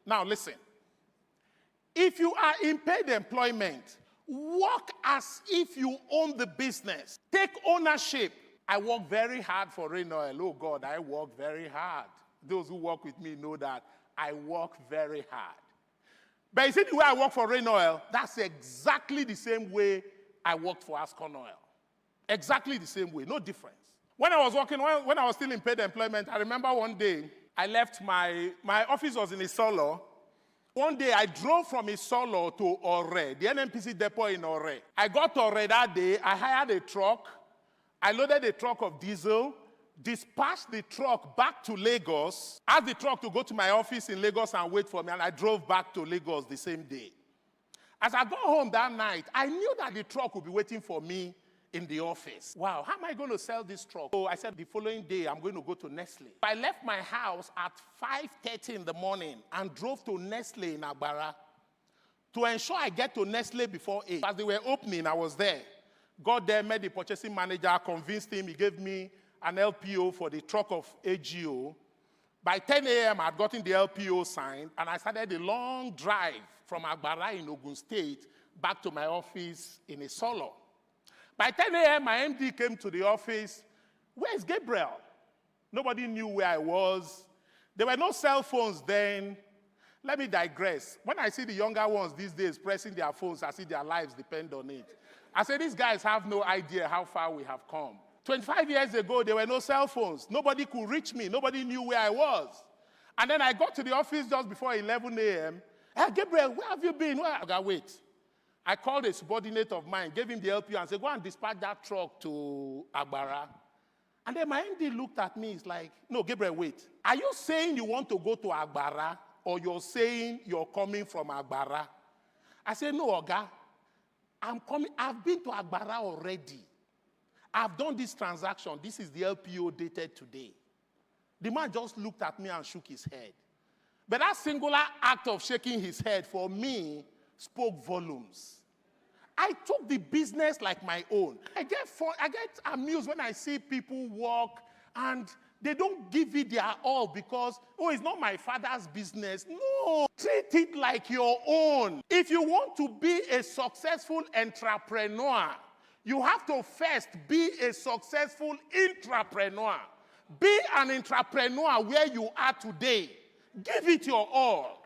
Now listen. If you are in paid employment, work as if you own the business. Take ownership. I work very hard for Rainoil. Oh God, I work very hard. Those who work with me know that I work very hard. But you see the way I work for Rainoil, that's exactly the same way I worked for Ascon Oil. Exactly the same way, no difference. When I was still in paid employment, I remember one day, I left my office was in Isolo. One day, I drove from Isolo to Ore, the NNPC depot in Ore. I got to Ore that day. I hired a truck. I loaded a truck of diesel, dispatched the truck back to Lagos, asked the truck to go to my office in Lagos and wait for me, and I drove back to Lagos the same day. As I got home that night, I knew that the truck would be waiting for me in the office. Wow, how am I going to sell this truck? So I said the following day, I'm going to go to Nestle. I left my house at 5:30 in the morning and drove to Nestle in Agbara to ensure I get to Nestle before 8. As they were opening, I was there. Got there, met the purchasing manager, convinced him. He gave me an LPO for the truck of AGO. By 10 a.m., I had gotten the LPO signed, and I started a long drive from Agbara in Ogun State back to my office in Isolo. By 10 a.m., my MD came to the office. Where's Gabriel? Nobody knew where I was. There were no cell phones then. Let me digress. When I see the younger ones these days pressing their phones, I see their lives depend on it. I say, these guys have no idea how far we have come. 25 years ago, there were no cell phones. Nobody could reach me. Nobody knew where I was. And then I got to the office just before 11 a.m. Hey, Gabriel, where have you been? Where? I got, wait. I called a subordinate of mine, gave him the LPO and said, go and dispatch that truck to Agbara. And then my MD looked at me. He's like, no, Gabriel, wait. Are you saying you want to go to Agbara or you're saying you're coming from Agbara? I said, no, Oga. I'm coming. I've been to Agbara already. I've done this transaction. This is the LPO dated today. The man just looked at me and shook his head. But that singular act of shaking his head for me spoke volumes. I took the business like my own. I get amused when I see people walk and they don't give it their all because, oh, it's not my father's business. No, treat it like your own. If you want to be a successful entrepreneur, you have to first be a successful intrapreneur. Be an entrepreneur where you are today. Give it your all.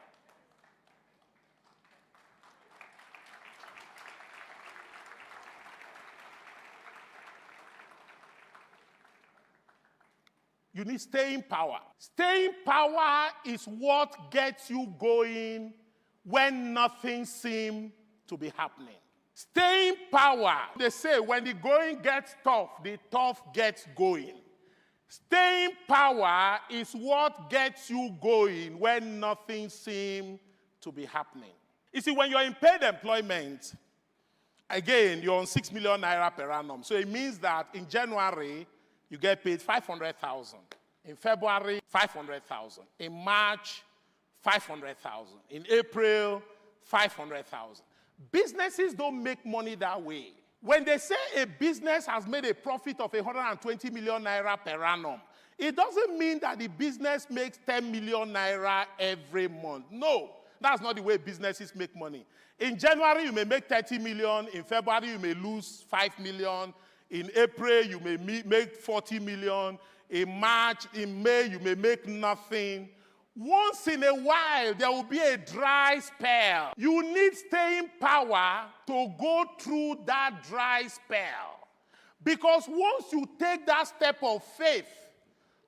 You need staying power. Staying power is what gets you going when nothing seems to be happening. Staying power, they say when the going gets tough, the tough gets going. Staying power is what gets you going when nothing seems to be happening. You see, when you're in paid employment, again, you're on 6 million naira per annum. So it means that in January, you get paid 500,000. In February, 500,000. In March, 500,000. In April, 500,000. Businesses don't make money that way. When they say a business has made a profit of 120 million naira per annum, it doesn't mean that the business makes 10 million naira every month. No, that's not the way businesses make money. In January, you may make 30 million. In February, you may lose 5 million. In April, you may make 40 million. In March, in May, you may make nothing. Once in a while, there will be a dry spell. You need staying power to go through that dry spell. Because once you take that step of faith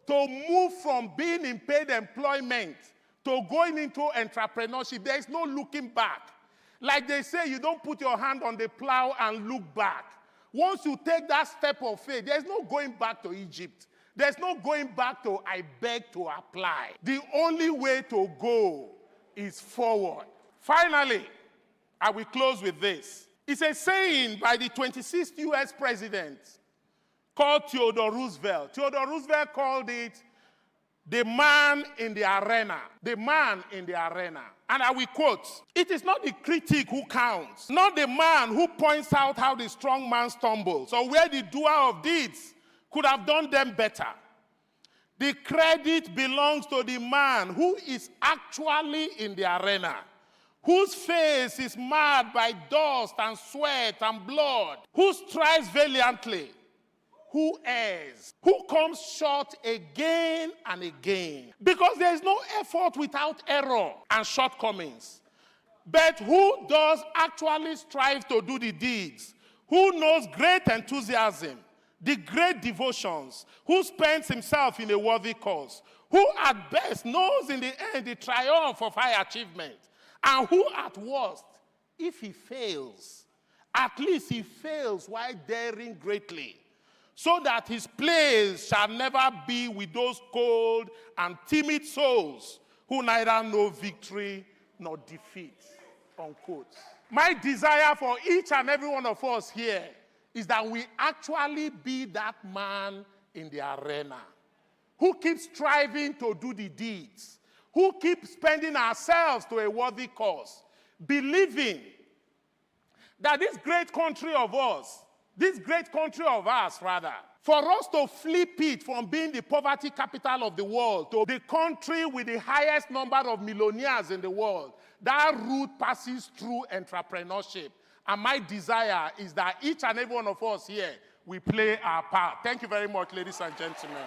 to move from being in paid employment to going into entrepreneurship, there is no looking back. Like they say, you don't put your hand on the plow and look back. Once you take that step of faith, there's no going back to Egypt. There's no going back to, I beg to apply. The only way to go is forward. Finally, I will close with this. It's a saying by the 26th U.S. president called Theodore Roosevelt. Theodore Roosevelt called it the man in the arena. The man in the arena. And I will quote, "It is not the critic who counts, not the man who points out how the strong man stumbles or where the doer of deeds could have done them better. The credit belongs to the man who is actually in the arena, whose face is marred by dust and sweat and blood, who strives valiantly, who errs, who comes short again and again. Because there is no effort without error and shortcomings. But who does actually strive to do the deeds, who knows great enthusiasm, the great devotions, who spends himself in a worthy cause, who at best knows in the end the triumph of high achievement, and who at worst, if he fails, at least he fails while daring greatly, so that his place shall never be with those cold and timid souls who neither know victory nor defeat, unquote. My desire for each and every one of us here is that we actually be that man in the arena who keeps striving to do the deeds, who keeps spending ourselves to a worthy cause, believing that this great country of ours, for us to flip it from being the poverty capital of the world to the country with the highest number of millionaires in the world, that route passes through entrepreneurship. And my desire is that each and every one of us here, we play our part. Thank you very much, ladies and gentlemen.